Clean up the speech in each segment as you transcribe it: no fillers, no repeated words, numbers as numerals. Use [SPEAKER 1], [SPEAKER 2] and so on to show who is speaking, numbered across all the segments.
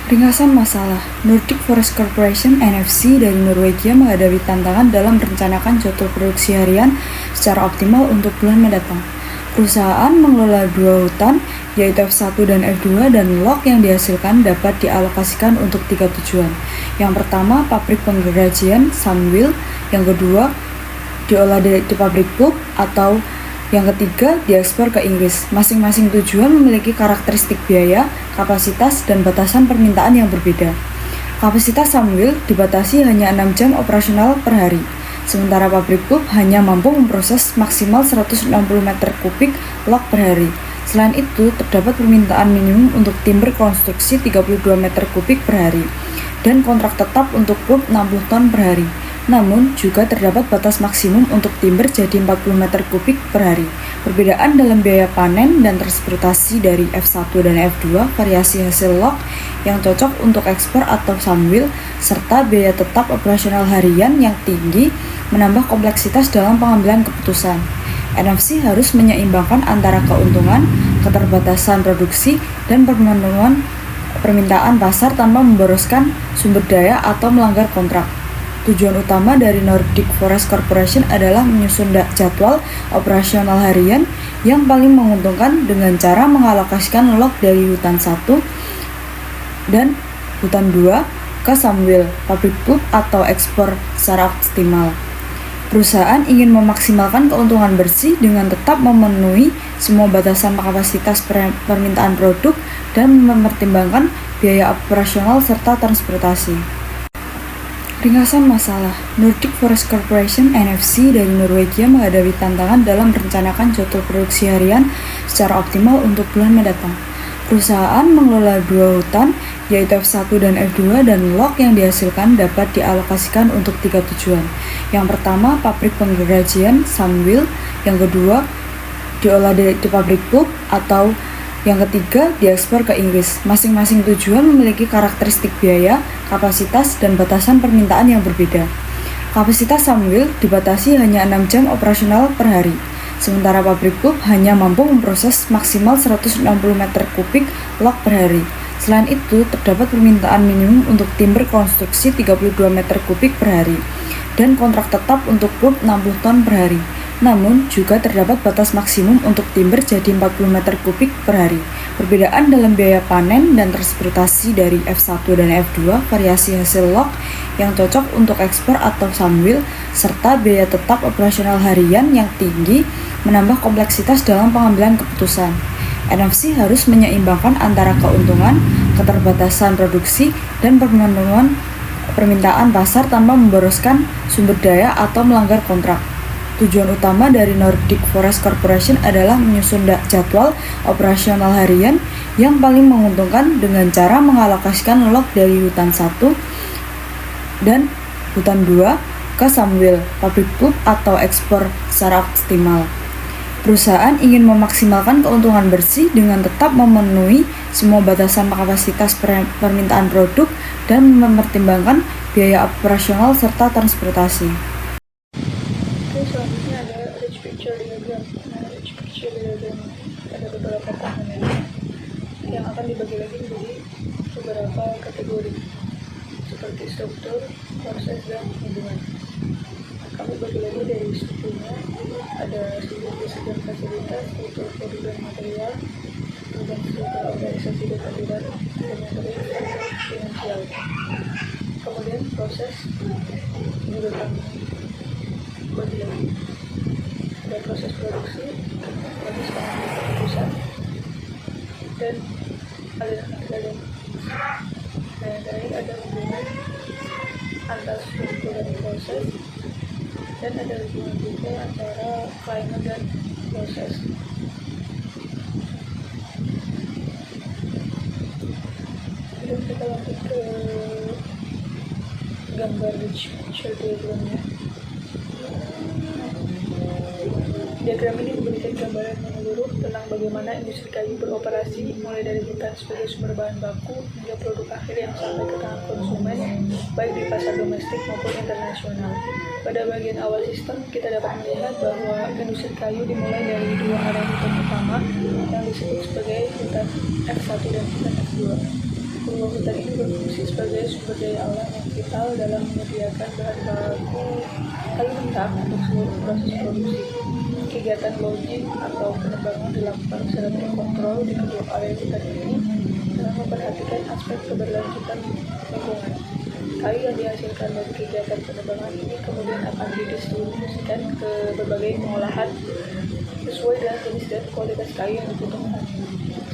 [SPEAKER 1] Ringkasan masalah, Nordic Forest Corporation (NFC) dari Norwegia menghadapi tantangan dalam merencanakan jadwal produksi harian secara optimal untuk bulan mendatang. Perusahaan mengelola dua hutan, yaitu F1 dan F2, dan log yang dihasilkan dapat dialokasikan untuk 3 tujuan. Yang pertama, pabrik pengrajin Sunwheel. Yang kedua, diolah di pabrik pulp, atau yang ketiga, diekspor ke Inggris. Masing-masing tujuan memiliki karakteristik biaya, kapasitas, dan batasan permintaan yang berbeda. Kapasitas Sunwheel dibatasi hanya 6 jam operasional per hari, sementara pabrik pulp hanya mampu memproses maksimal 160 meter kubik log per hari. Selain itu, terdapat permintaan minimum untuk timber konstruksi 32 meter kubik per hari, dan kontrak tetap untuk pulp 60 ton per hari. Namun, juga terdapat batas maksimum untuk timber jadi 40 meter kubik per hari. Perbedaan dalam biaya panen dan transportasi dari F1 dan F2, variasi hasil log yang cocok untuk ekspor atau Sunwheel, serta biaya tetap operasional harian yang tinggi menambah kompleksitas dalam pengambilan keputusan. NFC harus menyeimbangkan antara keuntungan, keterbatasan produksi, dan pemenuhan permintaan pasar tanpa memboroskan sumber daya atau melanggar kontrak. Tujuan utama dari Nordic Forest Corporation adalah menyusun jadwal operasional harian yang paling menguntungkan dengan cara mengalokasikan log dari hutan 1 dan hutan 2 ke Sunwheel, pabrik pulp, atau ekspor secara optimal. Perusahaan ingin memaksimalkan keuntungan bersih dengan tetap memenuhi semua batasan kapasitas permintaan produk dan mempertimbangkan biaya operasional serta transportasi. Ringkasan masalah, Nordic Forest Corporation (NFC) dari Norwegia menghadapi tantangan dalam merencanakan jadwal produksi harian secara optimal untuk bulan mendatang. Perusahaan mengelola dua hutan, yaitu F1 dan F2, dan log yang dihasilkan dapat dialokasikan untuk 3 tujuan. Yang pertama, pabrik pengrajin Sunwheel. Yang kedua, diolah di pabrik pulp, atau yang ketiga, diekspor ke Inggris. Masing-masing tujuan memiliki karakteristik biaya, kapasitas, dan batasan permintaan yang berbeda. Kapasitas Sunwheel dibatasi hanya 6 jam operasional per hari, sementara pabrik pulp hanya mampu memproses maksimal 160 meter kubik log per hari. Selain itu, terdapat permintaan minimum untuk timber konstruksi 32 meter kubik per hari, dan kontrak tetap untuk pulp 60 ton per hari. Namun, juga terdapat batas maksimum untuk timber jadi 40 meter kubik per hari. Perbedaan dalam biaya panen dan transportasi dari F1 dan F2, variasi hasil log yang cocok untuk ekspor atau Sunwheel, serta biaya tetap operasional harian yang tinggi menambah kompleksitas dalam pengambilan keputusan. NFC harus menyeimbangkan antara keuntungan, keterbatasan produksi, dan pemenuhan permintaan pasar tanpa memboroskan sumber daya atau melanggar kontrak. Tujuan utama dari Nordic Forest Corporation adalah menyusun jadwal operasional harian yang paling menguntungkan dengan cara mengalokasikan log dari hutan 1 dan hutan 2 ke Sunwheel, pabrik pulp, atau ekspor secara optimal. Perusahaan ingin memaksimalkan keuntungan bersih dengan tetap memenuhi semua batasan kapasitas permintaan produk dan mempertimbangkan biaya operasional serta transportasi.
[SPEAKER 2] Selanjutnya ada rich picture diagram. Rich picture diagram ada beberapa komponen yang akan dibagi lagi menjadi beberapa kategori seperti struktur, proses, dan hubungan. Kami bagi lagi dari strukturnya, ada struktur fisik dan fasilitas, struktur produk dan material, kemudian struktur organisasi dan aturan, dan yang terakhir struktur finansial. Kemudian proses juga kami bagi lagi, ada proses produksi, proses pengambilan keputusan, dan aliran kendali. Nah, yang terakhir ada hubungan antara struktur dan proses, dan ada hubungan juga antara climate dan proses. Kemudian kita lanjut ke gambar rich picture diagramnya. Diagram ini memberikan gambaran menyeluruh tentang bagaimana industri kayu beroperasi mulai dari hutan sebagai sumber bahan baku hingga produk akhir yang sampai ke tangan konsumen, baik di pasar domestik maupun internasional. Pada bagian awal sistem, kita dapat melihat bahwa industri kayu dimulai dari dua area hutan utama yang disebut sebagai hutan F1 dan hutan F2. Sebuah hutan ini berfungsi sebagai sumber daya alam yang vital dalam menyediakan bahan baku kayu mentah untuk seluruh proses produksi. Kegiatan logging atau penebangan dilakukan secara terkontrol di kedua area hutan ini dengan memperhatikan aspek keberlanjutan lingkungan. Kayu yang dihasilkan dari kegiatan penebangan ini kemudian akan didistribusikan ke berbagai pengolahan sesuai dengan jenis dan kualitas kayu yang dibutuhkan.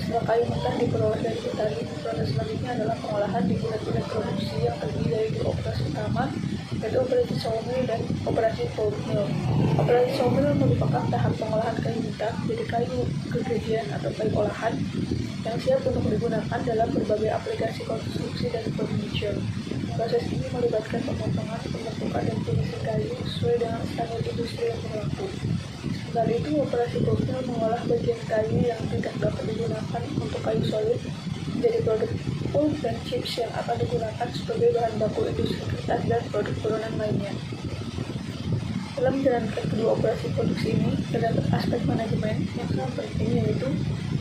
[SPEAKER 2] Setelah kayu mentah diperoleh dari hutan, proses selanjutnya adalah pengolahan di unit-unit produksi yang terdiri dari dua operasi utama, yaitu operasi sawmill dan operasi pulp mill. Operasi sawmill merupakan tahap pengolahan kayu mentah menjadi kayu gergajian atau kayu olahan yang siap untuk digunakan dalam berbagai aplikasi konstruksi dan furniture. Proses ini melibatkan pemotongan, pembentukan, dan finishing kayu sesuai dengan standar industri yang berlaku. Sementara itu, operasi pulp mill mengolah bagian kayu yang tidak dapat digunakan untuk kayu solid menjadi produk pulp dan chips yang akan digunakan sebagai bahan baku industri kertas dan produk turunan lainnya. Dalam menjalankan kedua operasi produksi ini, terdapat aspek manajemen yang sangat penting, yaitu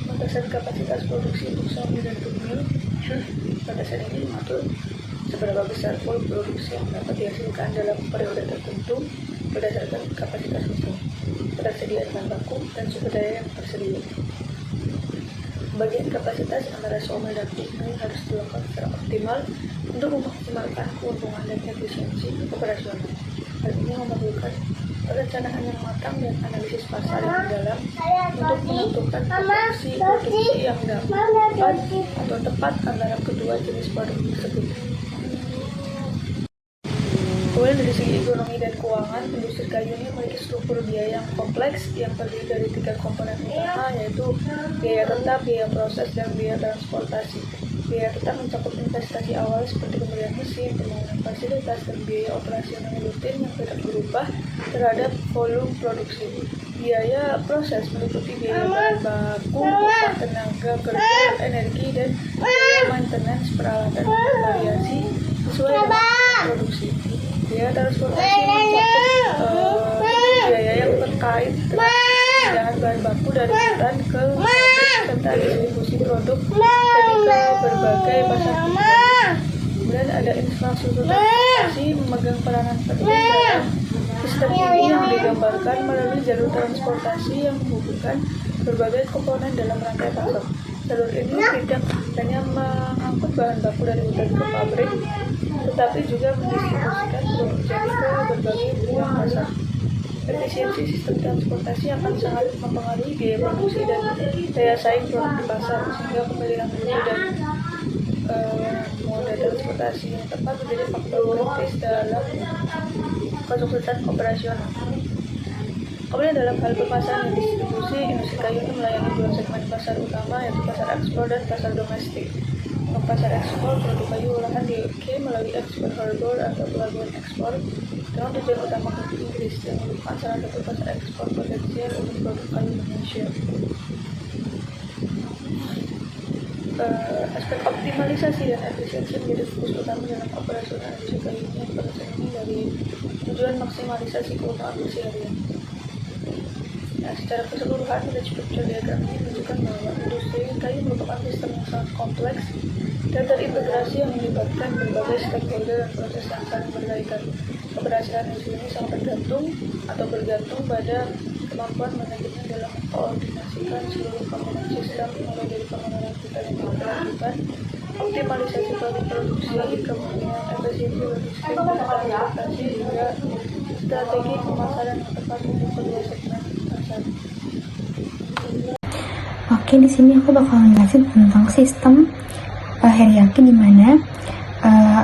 [SPEAKER 2] batasan kapasitas produksi untuk sawmill dan pulp mill. Batasan ini mengatur seberapa besar pulp produksi yang dapat dihasilkan dalam periode tertentu berdasarkan kapasitas hukum, ketersediaan bahan baku, dan sumber daya yang tersedia. Bagian kapasitas antara sawmill dan pulp mill harus dilakukan secara optimal untuk memaksimalkan keuntungan dan efisiensi operasional. Hal ini memerlukan perencanaan yang matang dan analisis pasar yang mendalam untuk menentukan proporsi produksi yang dapat atau tepat antara kedua jenis produk tersebut. Kemudian dari segi ekonomi dan keuangan, industri kayu ini memiliki struktur biaya yang kompleks yang terdiri dari 3 komponen utama, yaitu biaya tetap, biaya proses, dan biaya transportasi. Biaya tetap mencakup investasi awal seperti pembelian mesin, pembangunan fasilitas, dan biaya operasional rutin yang tidak berubah terhadap volume produksi. Biaya proses meliputi biaya bahan baku, upah tenaga kerja, energi, dan biaya maintenance peralatan bervariasi sesuai dengan produksi. Biaya transportasi mencakup biaya yang terkait dengan pemindahan bahan baku dari hutan ke pabrik serta distribusi produk jadi ke berbagai pasar. Kemudian ada infrastruktur transportasi memegang peranan penting dalam sistem ini yang digambarkan melalui jalur transportasi yang menghubungkan berbagai komponen dalam rantai pasok. Jalur ini tidak hanya mengangkut bahan baku dari hutan ke pabrik, tetapi juga mendistribusikan produk jadi ke berbagai buah pasar. Efisiensi sistem transportasi akan sangat mempengaruhi biaya produksi dan daya saing produk di pasar, sehingga pemilihan rute dan moda transportasi yang tepat menjadi faktor kritis dalam kesuksesan operasional. Kemudian dalam hal pemasaran dan distribusi, industri kayu ini melayani 2 segmen pasar utama, yaitu pasar ekspor dan pasar domestik. Untuk pasar ekspor, produk kayu olahan dikirim melalui export harbor atau pelabuhan ekspor dengan tujuan utama ke Inggris, yang merupakan salah satu pasar ekspor potensial untuk produk kayu Indonesia. Aspek optimalisasi dan efisiensi menjadi fokus utama dalam operasional industri kayu ini pada saat ini dari tujuan maksimalisasi keuntungan harian. Nah, secara keseluruhan, village picture diagram ini menunjukkan bahwa industri kayu merupakan sistem yang sangat kompleks dan terintegrasi yang melibatkan berbagai stakeholder dan proses yang saling berkaitan. Keberhasilan industri ini sangat bergantung pada kemampuan manajemen dalam mengkoordinasikan seluruh komponen sistem, mulai dari pengenalan hutan yang berkelanjutan, optimalisasi produksi, kemudian efisiensi logistik, transportasi, hingga strategi pemasaran yang tepat untuk kedua segmen pasar.
[SPEAKER 3] Oke, di sini aku bakal ngelasin tentang sistem hierarki, di mana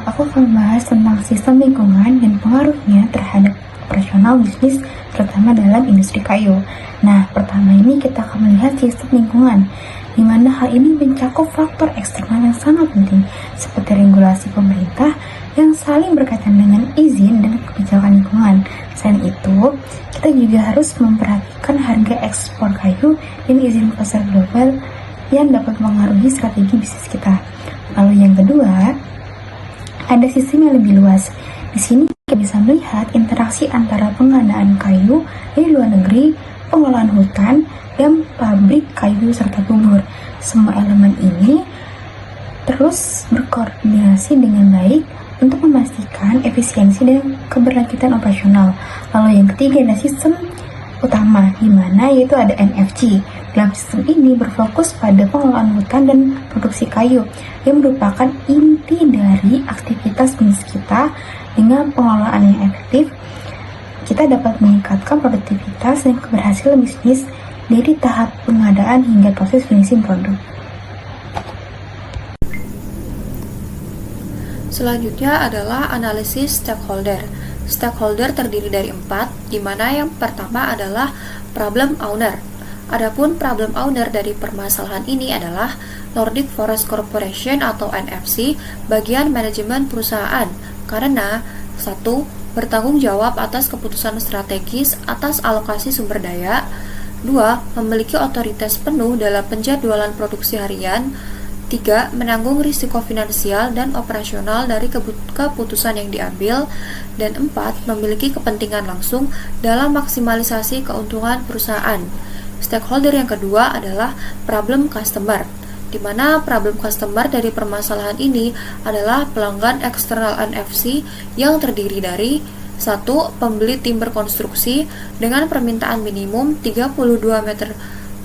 [SPEAKER 3] aku akan membahas tentang sistem lingkungan dan pengaruhnya terhadap operasional bisnis, terutama dalam industri kayu. Nah, pertama ini kita akan melihat sistem lingkungan, di mana hal ini mencakup faktor eksternal yang sangat penting, seperti regulasi pemerintah yang saling berkaitan dengan izin dan kebijakan lingkungan. Selain itu, kita juga harus memperhatikan harga ekspor kayu dan izin pasar global yang dapat mengaruhi strategi bisnis kita. Lalu yang kedua, ada sistem yang lebih luas. Di sini kita bisa melihat interaksi antara pengadaan kayu dari luar negeri, pengolahan hutan, dan pabrik kayu serta bubur. Semua elemen ini terus berkoordinasi dengan baik untuk memastikan efisiensi dan keberlanjutan operasional. Lalu yang ketiga adalah sistem utama, di mana yaitu ada NFC. Dalam sistem ini berfokus pada pengelolaan hutan dan produksi kayu, yang merupakan inti dari aktivitas bisnis kita. Dengan pengelolaan yang efektif, kita dapat meningkatkan produktivitas dan keberhasilan bisnis dari tahap pengadaan hingga proses finishing produk.
[SPEAKER 2] Selanjutnya adalah analisis stakeholder. Stakeholder terdiri dari 4, di mana yang pertama adalah problem owner. Adapun problem owner dari permasalahan ini adalah Nordic Forest Corporation atau NFC, bagian manajemen perusahaan, karena 1. Bertanggung jawab atas keputusan strategis atas alokasi sumber daya. 2. Memiliki otoritas penuh dalam penjadwalan produksi harian. 3. Menanggung risiko finansial dan operasional dari keputusan yang diambil. Dan 4. Memiliki kepentingan langsung dalam maksimalisasi keuntungan perusahaan. Stakeholder yang kedua adalah problem customer, di mana problem customer dari permasalahan ini adalah pelanggan eksternal NFC yang terdiri dari 1. Pembeli timber konstruksi dengan permintaan minimum 32 meter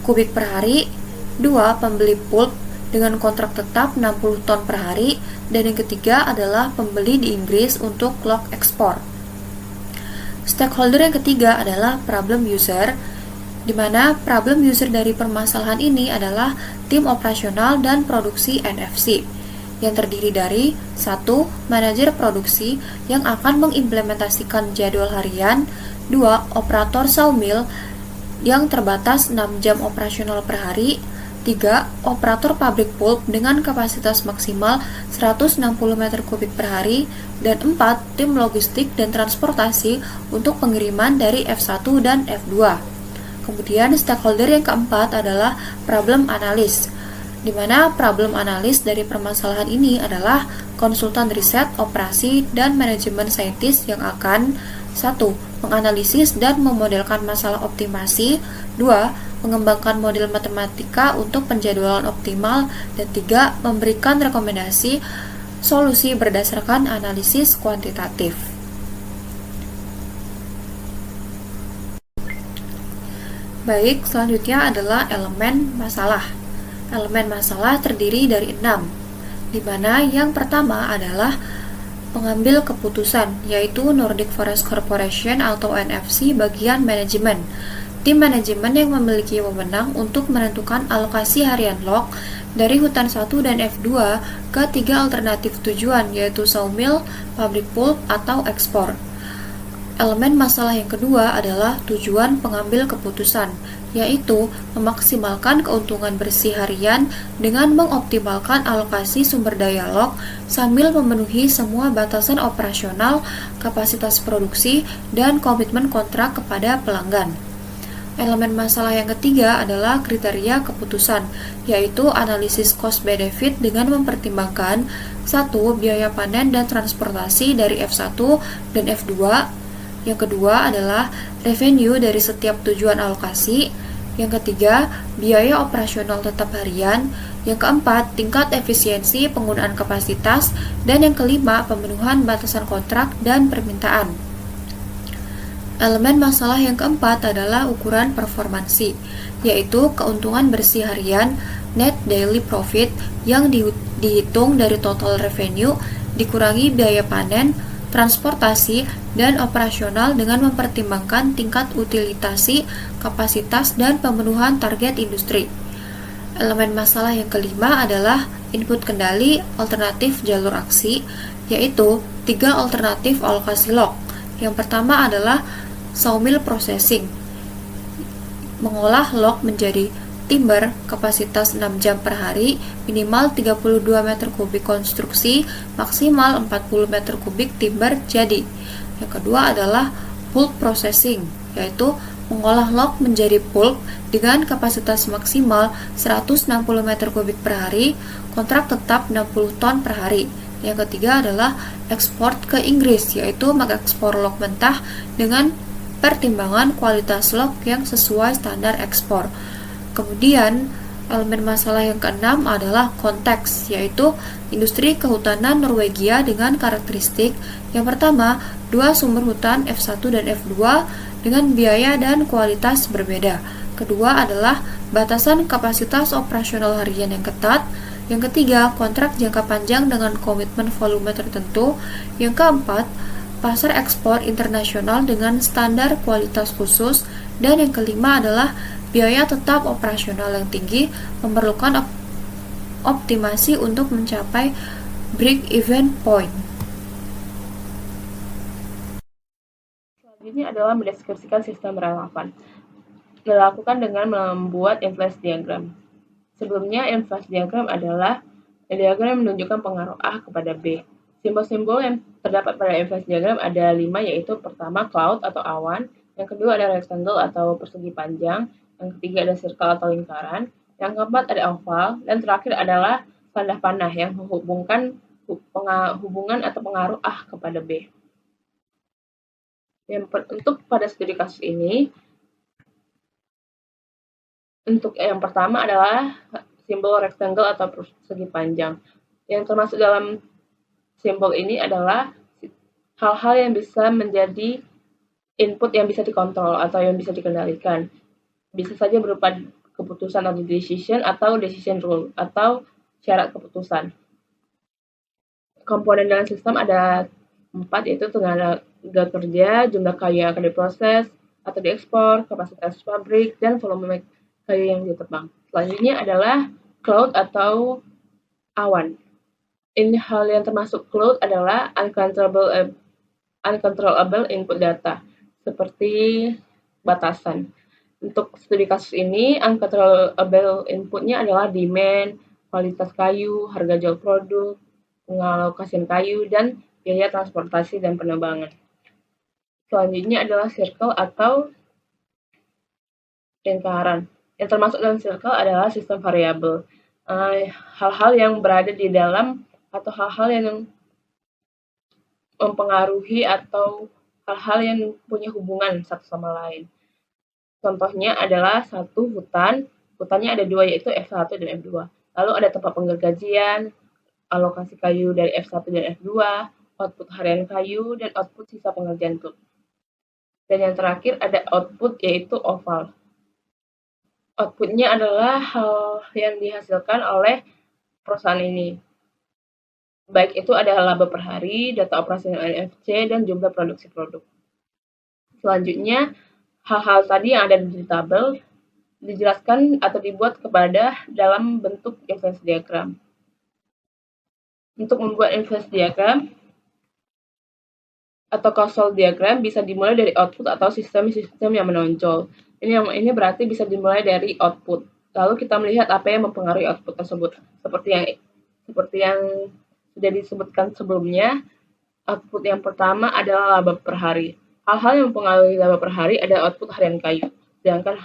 [SPEAKER 2] kubik per hari. 2. Pembeli pulp dengan kontrak tetap 60 ton per hari. Dan yang ketiga adalah pembeli di Inggris untuk log ekspor. Stakeholder yang ketiga adalah problem user, di mana problem user dari permasalahan ini adalah tim operasional dan produksi NFC yang terdiri dari 1. Manajer produksi yang akan mengimplementasikan jadwal harian. 2. Operator sawmill yang terbatas 6 jam operasional per hari. 3. Operator pabrik pulp dengan kapasitas maksimal 160 meter kubik per hari. Dan 4. Tim logistik dan transportasi untuk pengiriman dari F1 dan F2. Kemudian stakeholder yang keempat adalah problem analis, di mana problem analis dari permasalahan ini adalah konsultan riset, operasi, dan manajemen saintis yang akan 1. Menganalisis dan memodelkan masalah optimasi. 2. Mengembangkan model matematika untuk penjadwalan optimal. Dan 3. Memberikan rekomendasi solusi berdasarkan analisis kuantitatif. Baik, selanjutnya adalah elemen masalah. Elemen masalah terdiri dari 6, di mana yang pertama adalah pengambil keputusan, yaitu Nordic Forest Corporation atau NFC bagian manajemen. Tim manajemen yang memiliki wewenang untuk menentukan alokasi harian log dari hutan 1 dan F2 ke 3 alternatif tujuan, yaitu sawmill, pabrik pulp, atau ekspor. Elemen masalah yang kedua adalah tujuan pengambil keputusan, yaitu memaksimalkan keuntungan bersih harian dengan mengoptimalkan alokasi sumber daya log sambil memenuhi semua batasan operasional, kapasitas produksi, dan komitmen kontrak kepada pelanggan. Elemen masalah yang ketiga adalah kriteria keputusan, yaitu analisis cost-benefit dengan mempertimbangkan 1. Biaya panen dan transportasi dari F1 dan F2. Yang kedua adalah revenue dari setiap tujuan alokasi. Yang ketiga, biaya operasional tetap harian. Yang keempat, tingkat efisiensi penggunaan kapasitas. Dan yang kelima, pemenuhan batasan kontrak dan permintaan. Elemen masalah yang keempat adalah ukuran performansi, yaitu keuntungan bersih harian net daily profit yang dihitung dari total revenue dikurangi biaya panen, transportasi, dan operasional dengan mempertimbangkan tingkat utilisasi, kapasitas, dan pemenuhan target industri. Elemen masalah yang kelima adalah input kendali alternatif jalur aksi, yaitu 3 alternatif alokasi log. Yang pertama adalah sawmill processing, mengolah log menjadi timber kapasitas 6 jam per hari, minimal 32 meter kubik konstruksi, maksimal 40 meter kubik timber jadi. Yang kedua adalah pulp processing, yaitu mengolah log menjadi pulp dengan kapasitas maksimal 160 meter kubik per hari, kontrak tetap 60 ton per hari. Yang ketiga adalah ekspor ke Inggris, yaitu mengekspor log mentah dengan pertimbangan kualitas log yang sesuai standar ekspor. Kemudian Elemen masalah yang keenam adalah konteks, yaitu industri kehutanan Norwegia dengan karakteristik yang pertama, dua sumber hutan F1 dan F2 dengan biaya dan kualitas berbeda. Kedua adalah batasan kapasitas operasional harian yang ketat. Yang ketiga, kontrak jangka panjang dengan komitmen volume tertentu. Yang keempat, pasar ekspor internasional dengan standar kualitas khusus. Dan yang kelima adalah biaya tetap operasional yang tinggi memerlukan optimasi untuk mencapai break-even point. Selanjutnya adalah mendeskripsikan sistem relevan. Dilakukan dengan membuat influence diagram. Sebelumnya, influence diagram adalah diagram yang menunjukkan pengaruh A kepada B. Simbol-simbol yang terdapat pada influence diagram ada 5, yaitu pertama cloud atau awan, yang kedua ada rectangle atau persegi panjang, yang ketiga ada circle atau lingkaran, yang keempat ada oval, dan terakhir adalah tanda panah yang menghubungkan hubungan atau pengaruh A kepada B. Untuk pada studi kasus ini, untuk yang pertama adalah simbol rectangle atau persegi panjang. Yang termasuk dalam simbol ini adalah hal-hal yang bisa menjadi input yang bisa dikontrol atau yang bisa dikendalikan. Bisa saja berupa keputusan atau decision rule atau syarat keputusan. Komponen dalam sistem ada 4, yaitu tenaga kerja, jumlah kayu yang akan diproses atau diekspor, kapasitas pabrik, dan volume kayu yang ditebang. Selanjutnya adalah cloud atau awan. Ini hal yang termasuk cloud adalah uncontrollable input data, seperti batasan. Untuk studi kasus ini, uncontrollable inputnya adalah demand, kualitas kayu, harga jual produk, pengalokasian kayu, dan biaya transportasi dan penerbangan. Selanjutnya adalah circle atau lingkaran. Yang termasuk dalam circle adalah sistem variabel. Hal-hal yang berada di dalam atau hal-hal yang mempengaruhi atau hal-hal yang punya hubungan satu sama lain. Contohnya adalah satu hutannya ada 2, yaitu F1 dan F2. Lalu ada tempat penggergajian, alokasi kayu dari F1 dan F2, output harian kayu, dan output sisa pengerjaan truk. Dan yang terakhir ada output, yaitu oval. Outputnya adalah hal yang dihasilkan oleh perusahaan ini. Baik itu ada laba per hari, data operasional NFC, dan jumlah produksi produk. Selanjutnya, hal-hal tadi yang ada di tabel dijelaskan atau dibuat kepada dalam bentuk influence diagram. Untuk membuat influence diagram atau causal diagram bisa dimulai dari output atau sistem-sistem yang menonjol. Ini berarti bisa dimulai dari output. Lalu kita melihat apa yang mempengaruhi output tersebut. Seperti yang sudah disebutkan sebelumnya, output yang pertama adalah laba per hari. Hal-hal yang mempengaruhi laba per hari ada output harian kayu. Sedangkan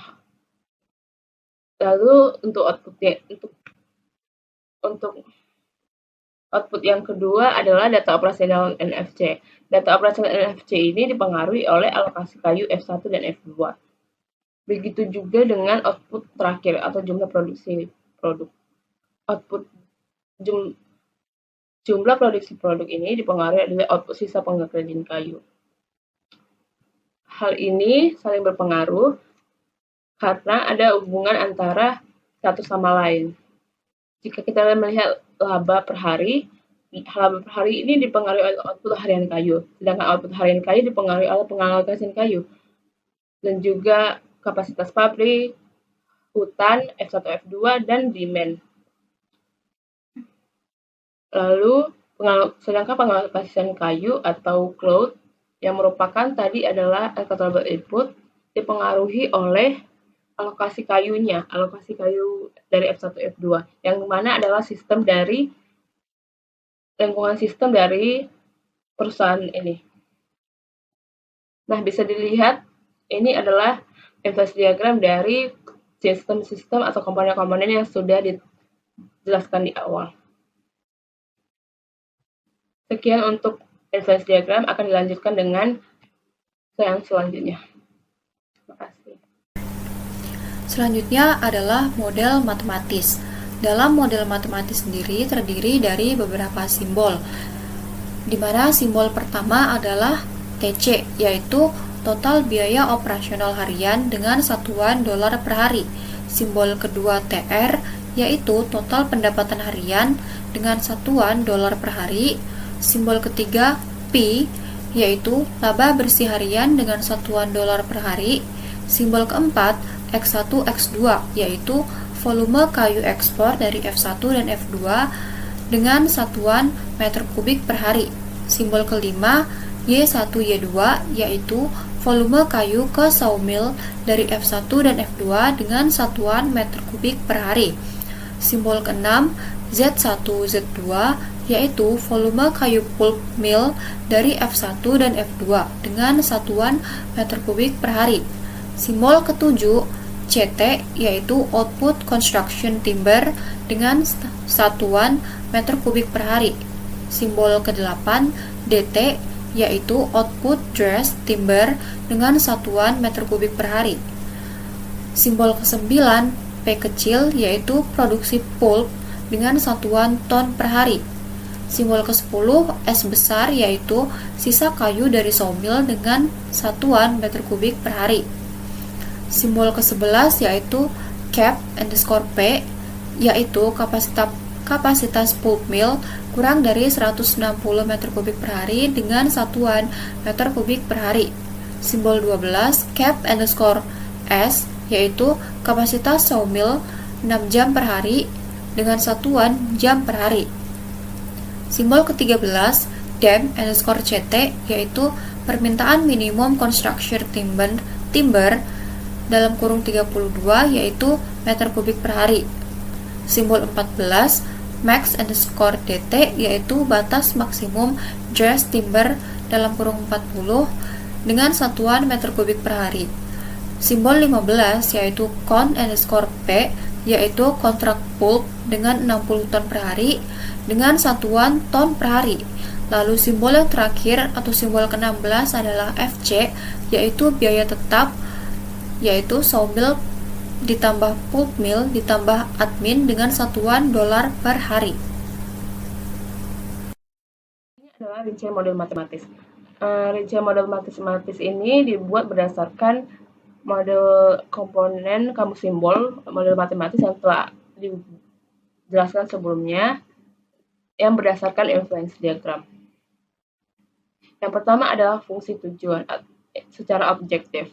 [SPEAKER 2] lalu untuk output yang kedua adalah data operasional NFC. Data operasional NFC ini dipengaruhi oleh alokasi kayu F1 dan F2. Begitu juga dengan output terakhir atau jumlah produksi produk. Jumlah produksi produk ini dipengaruhi oleh output sisa pengerjaan kayu. Hal ini saling berpengaruh karena ada hubungan antara satu sama lain. Jika kita melihat laba per hari ini dipengaruhi oleh output harian kayu, sedangkan output harian kayu dipengaruhi oleh pengalokasian kayu, dan juga kapasitas pabrik, hutan, F1, F2, dan demand. Lalu, sedangkan pengalokasian kayu atau cloud yang merupakan tadi adalah uncontrollable input dipengaruhi oleh alokasi kayu dari F1, F2, yang mana adalah lingkungan sistem dari perusahaan ini. Nah, bisa dilihat ini adalah influence diagram dari sistem-sistem atau komponen-komponen yang sudah dijelaskan di awal. Sekian untuk influence diagram, akan dilanjutkan dengan yang selanjutnya. Terima kasih. Selanjutnya adalah model matematis. Dalam model matematis sendiri terdiri dari beberapa simbol, di mana simbol pertama adalah TC, yaitu total biaya operasional harian dengan satuan dolar per hari. Simbol kedua TR, yaitu total pendapatan harian dengan satuan dolar per hari. Simbol ketiga P, yaitu laba bersih harian dengan satuan dolar per hari. Simbol keempat X1, X2, yaitu volume kayu ekspor dari F1 dan F2 dengan satuan meter kubik per hari. Simbol kelima Y1, Y2, yaitu volume kayu ke sawmill dari F1 dan F2 dengan satuan meter kubik per hari. Simbol keenam Z1, Z2, yaitu volume kayu pulp mill dari F1 dan F2 dengan satuan meter kubik per hari. Simbol ketujuh CT, yaitu output construction timber dengan satuan meter kubik per hari. Simbol ke-8 DT, yaitu output dress timber dengan satuan meter kubik per hari. Simbol ke-9 P kecil, yaitu produksi pulp dengan satuan ton per hari. Simbol ke-10 S besar, yaitu sisa kayu dari sawmill dengan satuan meter kubik per hari. Simbol ke-11 yaitu cap_P, yaitu kapasitas pulp mill kurang dari 160 meter kubik per hari dengan satuan meter kubik per hari. Simbol 12 cap_S, yaitu kapasitas sawmill 6 jam per hari dengan satuan jam per hari. Simbol ke-13 DEM_CT, yaitu permintaan minimum construction timber dalam kurung 32, yaitu meter kubik per hari. Simbol 14 max_DT, yaitu batas maksimum dress timber dalam kurung 40 dengan satuan meter kubik per hari. Simbol 15 yaitu con_P, yaitu kontrak pulp dengan 60 ton per hari dengan satuan ton per hari. Lalu simbol yang terakhir atau simbol ke-16 adalah FC, yaitu biaya tetap, yaitu sawmill ditambah pulp mill ditambah admin dengan satuan dolar per hari.
[SPEAKER 4] Ini adalah rincian model matematis. Rincian model matematis ini dibuat berdasarkan model komponen kamus simbol model matematis yang telah dijelaskan sebelumnya yang berdasarkan influence diagram. Yang pertama adalah fungsi tujuan secara objektif.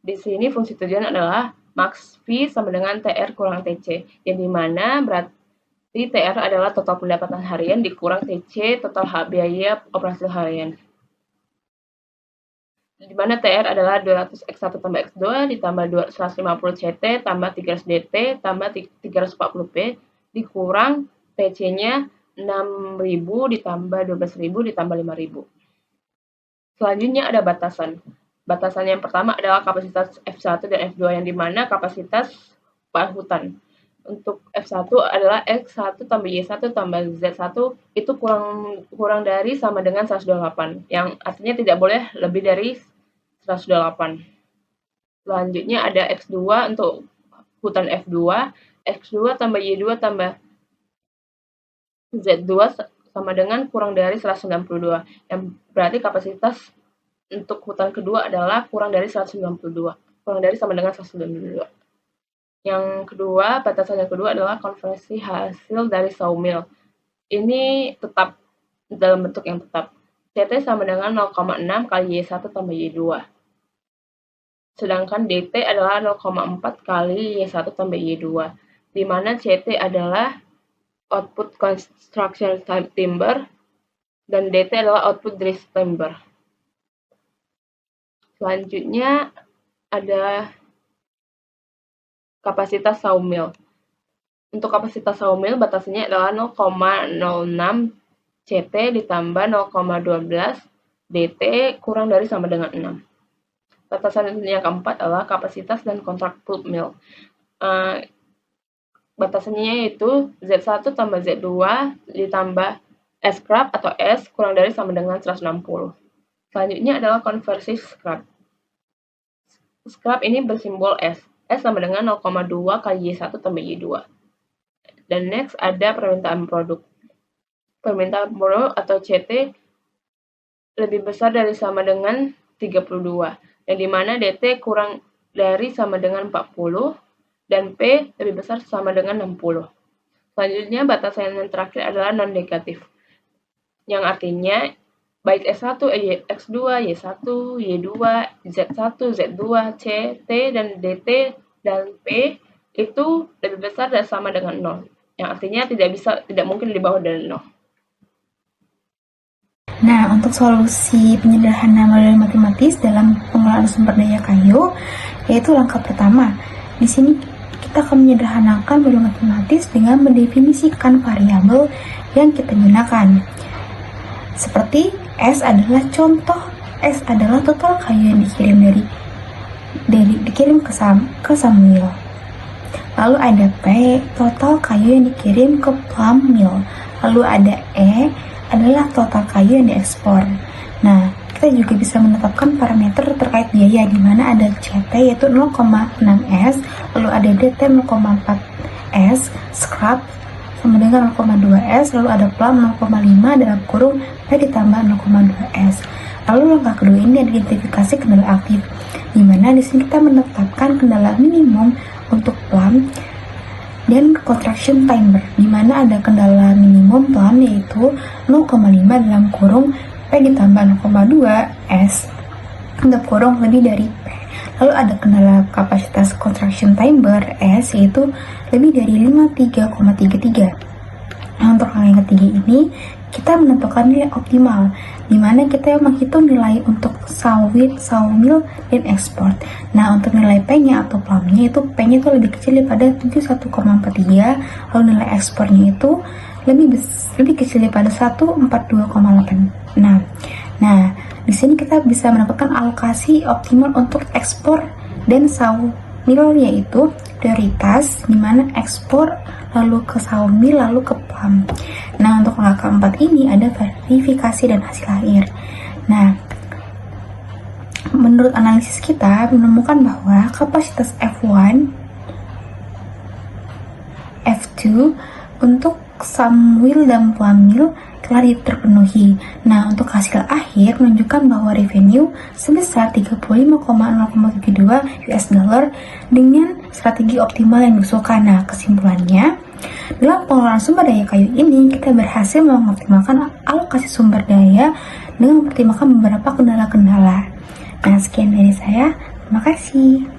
[SPEAKER 4] Di sini fungsi tujuan adalah max V sama dengan TR kurang TC, yang dimana berarti TR adalah total pendapatan harian dikurang TC total biaya operasi harian. Di mana TR adalah 200 X1 tambah X2 ditambah 150 CT tambah 300 DT tambah 340 P dikurang TC-nya 6.000 ditambah 12.000 ditambah 5.000. Selanjutnya ada batasan. Batasan yang pertama adalah kapasitas F1 dan F2, yang dimana kapasitas hutan. Untuk F1 adalah X1 tambah Y1 tambah Z1 itu kurang dari sama dengan 128, yang artinya tidak boleh lebih dari 128. Selanjutnya ada X2 untuk hutan F2, X2 tambah Y2 tambah Z2 sama dengan kurang dari 192, yang berarti kapasitas untuk hutan kedua adalah kurang dari 192, kurang dari sama dengan 192. Yang kedua, batasan yang kedua adalah konversi hasil dari sawmill. Ini tetap dalam bentuk yang tetap. CT sama dengan 0,6 kali Y1 tambah Y2. Sedangkan DT adalah 0,4 kali Y1 tambah Y2. Di mana CT adalah output construction timber dan DT adalah output dress timber. Selanjutnya ada kapasitas sawmill. Untuk kapasitas sawmill batasnya adalah 0,06 CT ditambah 0,12 DT kurang dari sama dengan 6. Batasan yang keempat adalah kapasitas dan kontrak pulp mill. Batasannya yaitu Z1 tambah Z2 ditambah scrap atau S kurang dari sama dengan 160. Selanjutnya adalah konversi scrap. Scrap ini bersimbol S. S sama dengan 0,2 kali Y1 tambah Y2. Dan next ada permintaan produk. Permintaan produk atau CT lebih besar dari sama dengan 32, dan dimana DT kurang dari sama dengan 40, dan P lebih besar sama dengan 60. Selanjutnya, batasan yang terakhir adalah non-negatif, yang artinya baik S1, X2, Y1, Y2, Z1, Z2, C, T, dan DT, dan P itu lebih besar dan sama dengan 0, yang artinya tidak mungkin di bawah dari 0.
[SPEAKER 3] Nah, untuk solusi penyederhanaan model matematis dalam pengelolaan sumber daya kayu, yaitu langkah pertama. Di sini kita akan menyederhanakan model matematis dengan mendefinisikan variabel yang kita gunakan. Seperti S adalah contoh, S adalah total kayu yang dikirim ke Samuel. Lalu ada P, total kayu yang dikirim ke Plum Mill. Lalu ada E, adalah total kayu yang diekspor. Nah, kita juga bisa menetapkan parameter terkait biaya, di mana ada CT yaitu 0,6S, lalu ada DT 0,4S, scrap sama dengan 0,2S, lalu ada plum 0,5 dalam kurung P ditambah 0,2S. Lalu langkah kedua ini ada identifikasi kendala aktif, di mana di sini kita menetapkan kendala minimum untuk plum dan contraction timer, di mana ada kendala minimum plum yaitu 0,5 dalam kurung P ditambah 0,2S untuk kurung lebih dari P. Lalu ada kendala kapasitas contraction timer S yaitu lebih dari 53,33. Nah, untuk hal yang ketiga ini kita menentukan nilai optimal, di mana kita menghitung nilai untuk sawmill dan ekspor. Nah, untuk nilai P-nya atau plumnya itu P-nya itu lebih kecil daripada 71,43, lalu nilai ekspornya itu lebih kecil daripada 142,86. Nah, di sini kita bisa mendapatkan alokasi optimal untuk ekspor dan sawmill, yaitu prioritas, di mana ekspor lalu ke sawmill lalu ke plum. Nah, untuk langkah keempat ini ada verifikasi dan hasil akhir. Nah, menurut analisis kita menemukan bahwa kapasitas F1, F2 untuk sawmill dan plum mill telah terpenuhi. Nah, untuk hasil akhir menunjukkan bahwa revenue sebesar 35,072 US dollar dengan strategi optimal yang diusulkan. Nah, kesimpulannya, dalam pengelolaan sumber daya kayu ini, kita berhasil mengoptimalkan alokasi sumber daya dengan mempertimbangkan beberapa kendala-kendala. Nah, sekian dari saya. Terima kasih.